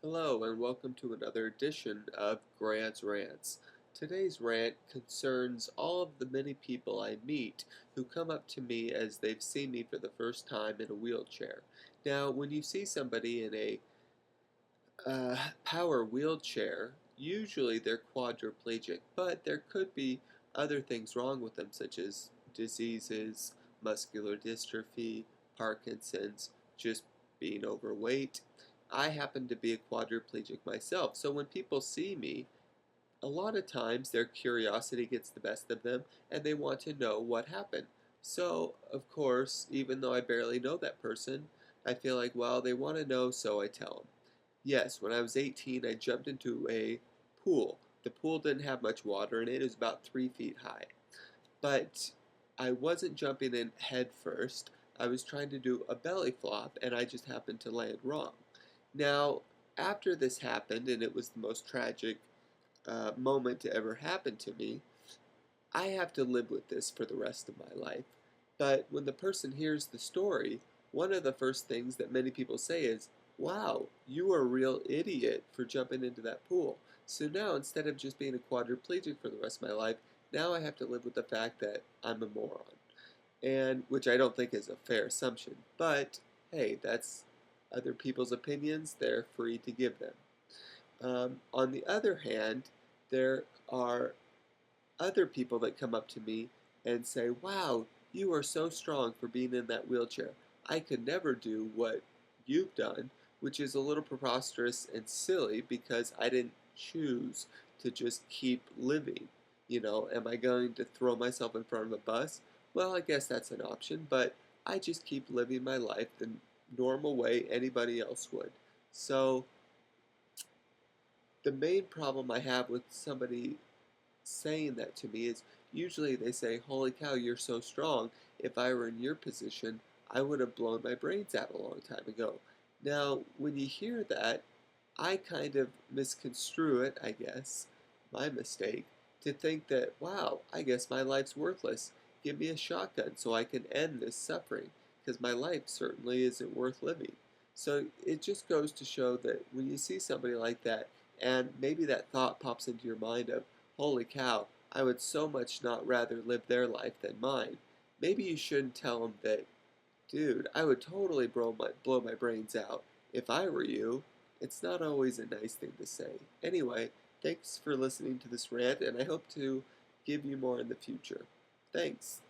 Hello and welcome to another edition of Grant's Rants. Today's rant concerns all of the many people I meet who come up to me as they've seen me for the first time in a wheelchair. Now, when you see somebody in a power wheelchair, usually they're quadriplegic, but there could be other things wrong with them, such as diseases, muscular dystrophy, Parkinson's, just being overweight. I happen to be a quadriplegic myself, so when people see me, a lot of times their curiosity gets the best of them and they want to know what happened. So, of course, even though I barely know that person, I feel like, well, they want to know, so I tell them. Yes, when I was 18, I jumped into a pool. The pool didn't have much water in it, it was about 3 feet high. But I wasn't jumping in head first. I was trying to do a belly flop, and I just happened to land wrong. Now, after this happened, and it was the most tragic moment to ever happen to me, I have to live with this for the rest of my life. But when the person hears the story, one of the first things that many people say is, wow, you are a real idiot for jumping into that pool. So now, instead of just being a quadriplegic for the rest of my life, now I have to live with the fact that I'm a moron. And which I don't think is a fair assumption. But hey, that's other people's opinions, they're free to give them. On the other hand, there are other people that come up to me and say, wow, you are so strong for being in that wheelchair. I could never do what you've done, which is a little preposterous and silly because I didn't choose to just keep living. Am I going to throw myself in front of a bus? Well, I guess that's an option, but I just keep living my life the normal way anybody else would. So, the main problem I have with somebody saying that to me is usually they say, holy cow, you're so strong. If I were in your position, I would have blown my brains out a long time ago. Now, when you hear that, I kind of misconstrue it, I guess, my mistake, to think that, wow, I guess my life's worthless. Give me a shotgun so I can end this suffering, because my life certainly isn't worth living. So it just goes to show that when you see somebody like that, and maybe that thought pops into your mind of, holy cow, I would so much not rather live their life than mine. Maybe you shouldn't tell them that, dude, I would totally blow my brains out if I were you. It's not always a nice thing to say. Anyway, thanks for listening to this rant, and I hope to give you more in the future. Thanks.